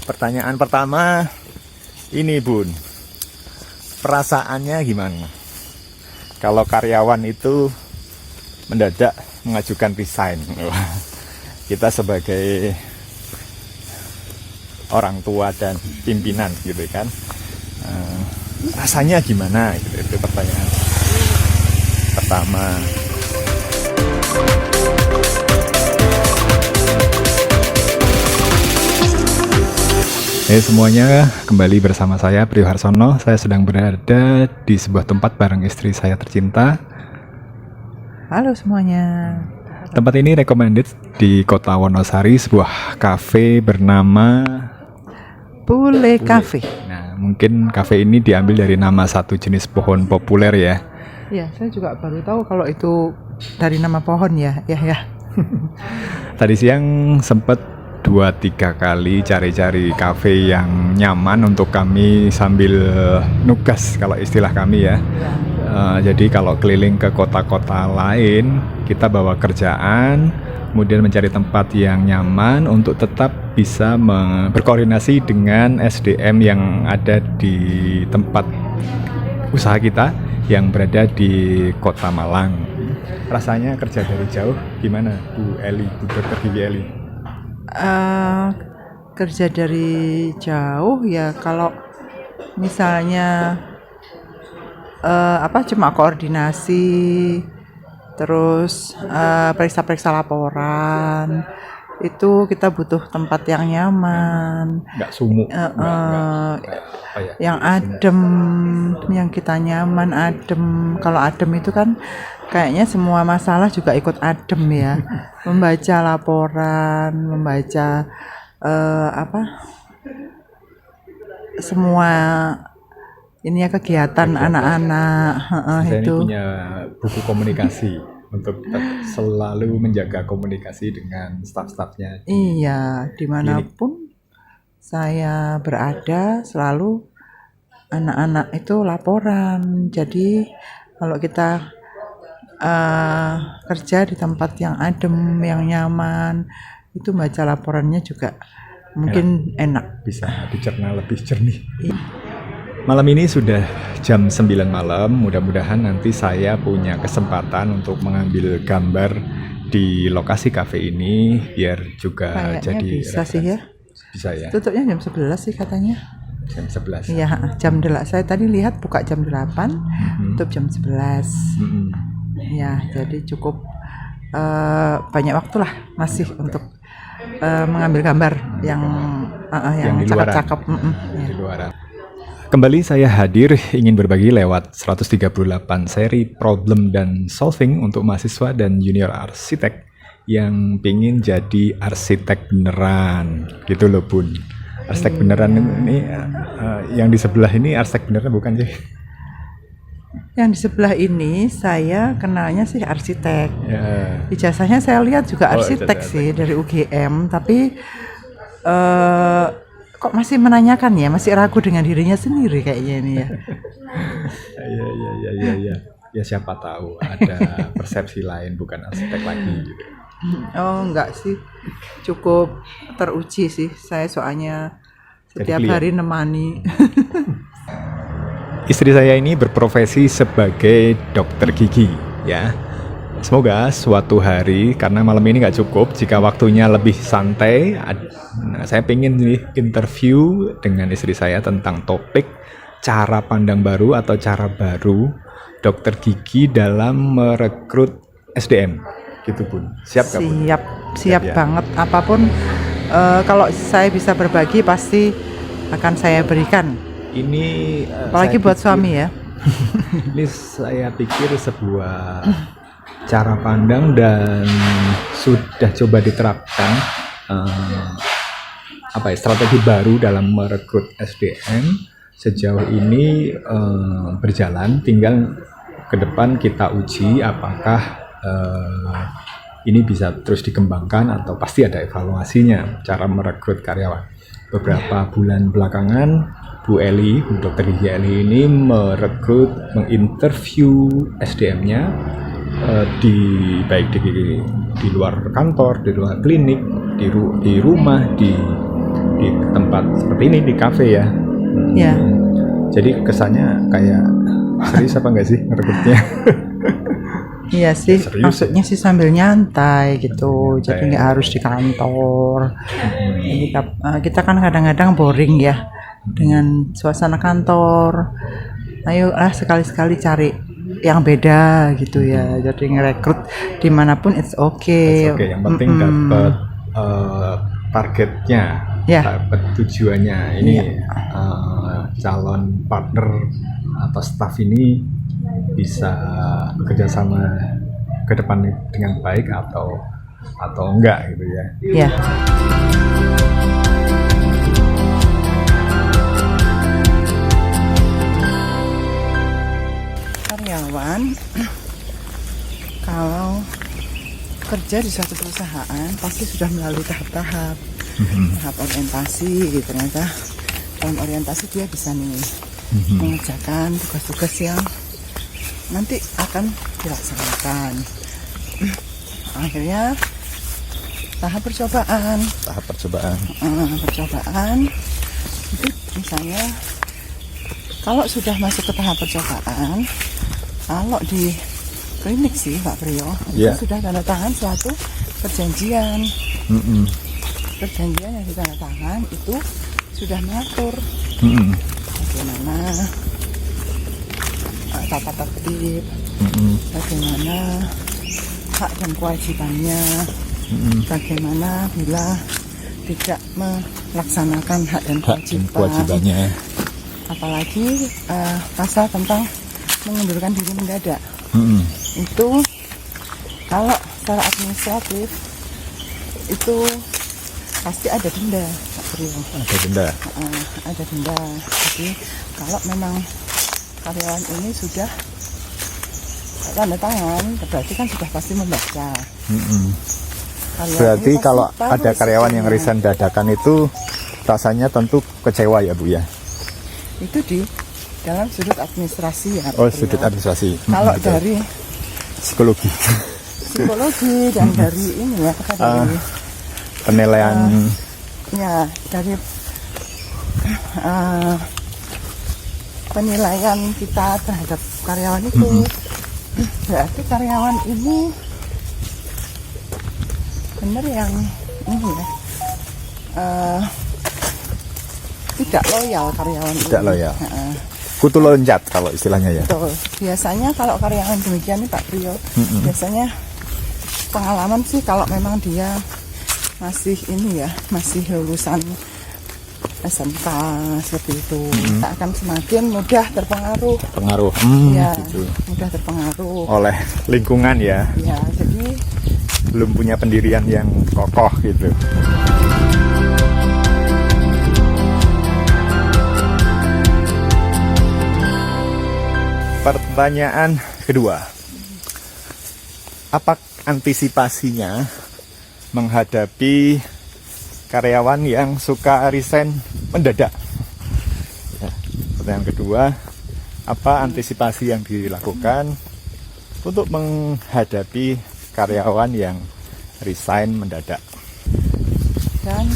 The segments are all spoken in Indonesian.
Pertanyaan pertama, ini Bun, perasaannya gimana kalau karyawan itu mendadak mengajukan resign? Kita sebagai orang tua dan pimpinan gitu kan, rasanya gimana gitu, itu pertanyaan pertama. Hai semuanya, kembali bersama saya Priyo Harsono. Saya sedang berada di sebuah tempat bareng istri saya tercinta. Halo semuanya. Tempat ini recommended di kota Wonosari, sebuah cafe bernama Bule Cafe. Nah, mungkin cafe ini diambil dari nama satu jenis pohon populer ya. Ya, saya juga baru tahu kalau itu dari nama pohon ya. Tadi siang sempat 2-3 kali cari-cari cafe yang nyaman untuk kami sambil nugas kalau istilah kami ya. Jadi kalau keliling ke kota-kota lain, kita bawa kerjaan, kemudian mencari tempat yang nyaman untuk tetap bisa berkoordinasi dengan SDM yang ada di tempat usaha kita yang berada di Kota Malang. Rasanya kerja dari jauh gimana Bu Eli, Bu Dr. Gigi Eli? Kerja dari jauh ya, kalau misalnya cuma koordinasi, terus periksa-periksa laporan, itu kita butuh tempat yang nyaman, nggak sumuk, yang adem, yang kita nyaman adem. Kalau adem itu kan kayaknya semua masalah juga ikut adem ya. Membaca laporan, membaca semua ini ya kegiatan anak-anak saya itu. Ini punya buku komunikasi untuk selalu menjaga komunikasi dengan staf-stafnya. Iya, dimanapun saya berada selalu anak-anak itu laporan. Jadi kalau kita kerja di tempat yang adem, yang nyaman, itu baca laporannya juga mungkin enak. Bisa dicerna lebih jernih. Malam ini sudah jam 9 malam, mudah-mudahan nanti saya punya kesempatan untuk mengambil gambar di lokasi cafe ini biar juga kayaknya jadi bisa sih ya. Bisa ya. Tutupnya jam 11 sih katanya. Jam 11. Iya, jam 8. Saya tadi lihat buka jam 8, tutup jam 11. Ya, jadi cukup banyak waktu lah masih untuk mengambil gambar yang cakep-cakep. Di luaran. Kembali saya hadir ingin berbagi lewat 138 seri problem dan solving untuk mahasiswa dan junior arsitek yang pengen jadi arsitek beneran gitu loh Bun. Arsitek beneran ini yang di sebelah ini arsitek beneran bukan sih? Yang di sebelah ini saya kenalnya sih arsitek. Ya. Ijazahnya saya lihat juga arsitek sih dari UGM, tapi kok masih menanyakan ya, masih ragu dengan dirinya sendiri kayaknya ini ya. Iya. Ya siapa tahu ada persepsi lain bukan arsitek lagi gitu. Oh enggak sih, cukup teruji sih saya soalnya setiap hari nemani. Istri saya ini berprofesi sebagai dokter gigi ya. Semoga suatu hari, karena malam ini nggak cukup, jika waktunya lebih santai, saya pengen nih interview dengan istri saya tentang topik cara pandang baru atau cara baru dokter gigi dalam merekrut SDM, gitu Bun. Siap gak Bun? Siap ya? Banget. Apapun kalau saya bisa berbagi pasti akan saya berikan. Ini apalagi buat suami ya. Ini saya pikir sebuah cara pandang dan sudah coba diterapkan strategi baru dalam merekrut SDM sejauh ini berjalan. Tinggal ke depan kita uji apakah ini bisa terus dikembangkan atau pasti ada evaluasinya cara merekrut karyawan. Beberapa bulan belakangan Bu Eli, Bu Dr. Gigi Eli ini menginterview SDM-nya baik di luar kantor, di luar klinik, di rumah, di di tempat seperti ini, di kafe ya. Ya. Jadi kesannya kayak serius apa enggak sih ngerekrutnya? Iya sih, Serius maksudnya sih sambil nyantai gitu, Nyantai. jadi nggak harus di kantor. Jadi kita kan kadang-kadang boring ya dengan suasana kantor. Ayolah sekali-sekali cari yang beda gitu ya. Jadi ngerekrut dimanapun it's okay. Oke, yang penting dapat targetnya, Ya. dapat tujuannya. Ini calon partner atau staff ini bisa bekerja sama ke depan dengan baik atau enggak gitu ya. Ya. Karyawan kalau kerja di suatu perusahaan pasti sudah melalui tahap-tahap, tahap orientasi. Ternyata dalam orientasi dia bisa nih mengerjakan tugas-tugas yang nanti akan dilaksanakan. Akhirnya tahap percobaan. Percobaan itu misalnya kalau sudah masuk ke tahap percobaan, kalau di klinik sih Pak Priyo, Yeah. itu sudah tanda tangan suatu perjanjian. Perjanjian yang ditandatangan itu sudah mengatur bagaimana tata tertib, bagaimana hak dan kewajibannya, bagaimana bila tidak melaksanakan hak dan kewajibannya. Apalagi pasal tentang mengundurkan diri mendadak. Itu kalau secara administratif itu pasti ada denda, Pak Priyo. Ada denda. Ada denda. Jadi kalau memang karyawan ini sudah tanda tangan, berarti kan sudah pasti membaca. Karyawan Berarti ini pasti kalau tahu ada karyawan yang risikonya. resign dadakan itu rasanya tentu kecewa ya Bu ya. Itu di dalam sudut administrasi ya. Oh, Pak sudut Priyo. administrasi. Kalau Betul. dari Psikologi. psikologi dan dari ini ya, dari Penilaian ya dari penilaian kita terhadap karyawan itu, berarti karyawan ini benar yang ini ya, tidak loyal karyawan Tidak ini. loyal. kutu loncat kalau istilahnya ya. Betul. Biasanya kalau karyawan demikian nih Pak Priyo, biasanya pengalaman sih kalau memang dia masih ini ya, masih lulusan SMK seperti itu, kita akan semakin mudah terpengaruh. Pengaruh. Ya, Gitu. mudah terpengaruh. Oleh lingkungan ya. Ya, jadi Belum punya pendirian yang kokoh gitu. Pertanyaan kedua. Apa antisipasinya menghadapi karyawan yang suka resign mendadak? Ya. Pertanyaan kedua, apa antisipasi yang dilakukan untuk menghadapi karyawan yang resign mendadak? dan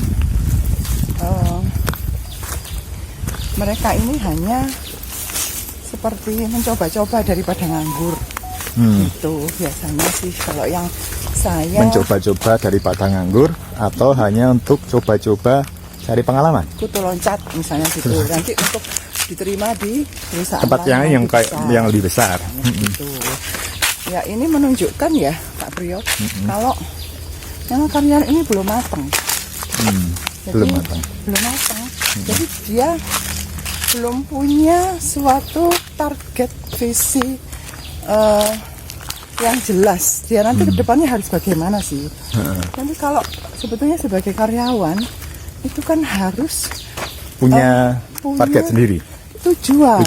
mereka ini hanya seperti mencoba-coba daripada nganggur. Itu biasanya sih kalau yang saya Mencoba-coba daripada nganggur atau hanya untuk coba-coba cari pengalaman? kutu loncat misalnya gitu, nanti untuk diterima di perusahaan Tempat lain yang kayak besar. yang lebih besar. Gitu. Ya ini menunjukkan ya Pak Priyo, kalau memang karyawan ini belum matang. Jadi, Belum matang. belum matang. Jadi dia belum punya suatu target visi yang jelas. Dia nanti ke depannya harus bagaimana sih? Nanti kalau sebetulnya sebagai karyawan itu kan harus Punya punya target sendiri. tujuan.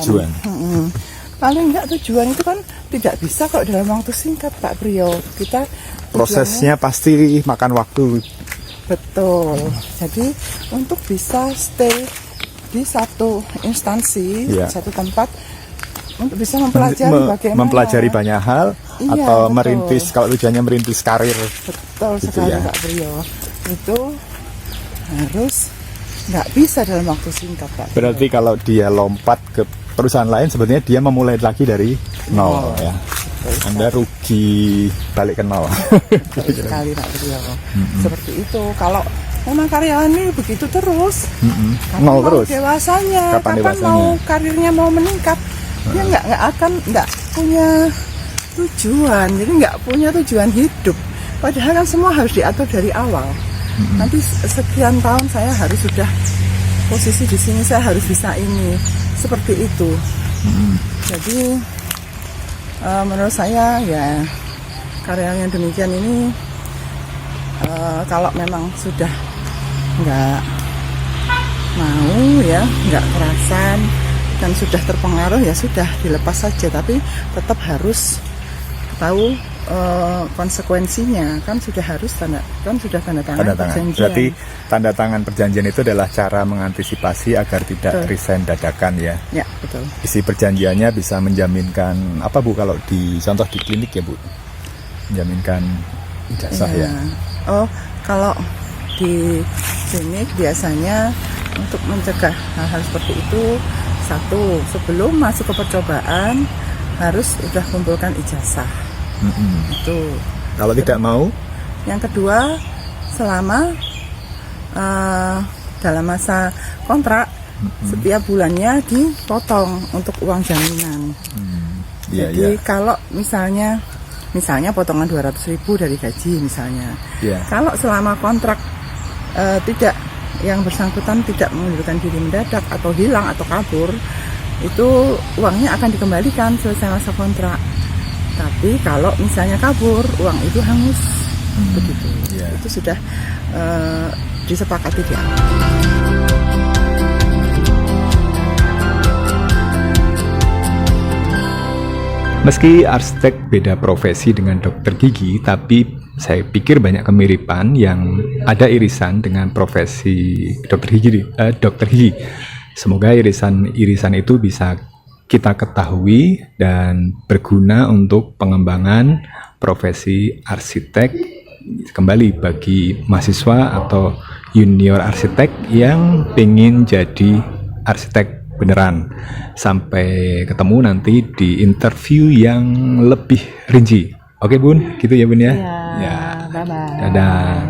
Paling enggak tujuan itu kan tidak bisa kok dalam waktu singkat Pak Priyo. Kita Prosesnya pasti makan waktu. betul. Jadi untuk bisa stay di satu instansi, Iya. satu tempat, untuk bisa mempelajari bagaimana. Mempelajari banyak hal Iya, atau betul. merintis, kalau tujuannya merintis karir. Betul Gitu sekali ya. Pak Priyo. Itu harus nggak bisa dalam waktu singkat, Pak. Berarti kalau dia lompat ke perusahaan lain, sebenarnya dia memulai lagi dari nol ya. Anda rugi balik ke nol. Betul sekali, Pak Beliau. Seperti itu. Kalau memang karyawan ini begitu terus, kapan Nol mau terus. dewasanya, Kapan kapan dewasanya? mau karirnya mau meningkat, dia nggak punya tujuan, jadi nggak punya tujuan hidup. Padahal kan semua harus diatur dari awal. Nanti sekian tahun saya harus sudah posisi di sini, saya harus bisa ini, seperti itu. Jadi menurut saya ya karyawan yang demikian ini kalau memang sudah nggak mau ya, nggak kerasan dan sudah terpengaruh ya sudah dilepas saja, tapi tetap harus tahu konsekuensinya, kan sudah harus tanda tangan perjanjian. Berarti tanda tangan perjanjian itu adalah cara mengantisipasi agar tidak resign dadakan ya. Ya, betul. Isi perjanjiannya bisa menjaminkan apa Bu, kalau di contoh di klinik ya Bu? Menjaminkan ijazah ya. Oh, kalau di klinik biasanya untuk mencegah hal-hal seperti itu, satu, sebelum masuk ke percobaan harus sudah kumpulkan ijazah. Itu. Kalau tidak mau? Yang kedua, selama dalam masa kontrak setiap bulannya dipotong untuk uang jaminan. Jadi kalau misalnya potongan 200.000 dari gaji misalnya. Kalau selama kontrak tidak, yang bersangkutan tidak mengundurkan diri mendadak atau hilang atau kabur, itu uangnya akan dikembalikan selesai masa kontrak. Tapi kalau misalnya kabur, uang itu hangus, begitu. Itu sudah disepakati di awal. Meski arsitek beda profesi dengan dokter gigi, tapi saya pikir banyak kemiripan yang ada irisan dengan profesi dokter gigi. Semoga irisan itu bisa kita ketahui dan berguna untuk pengembangan profesi arsitek kembali bagi mahasiswa atau junior arsitek yang pengen jadi arsitek beneran. Sampai ketemu nanti di interview yang lebih rinci. Oke Bun, gitu ya Bun ya? Ya, bye-bye. Dadah.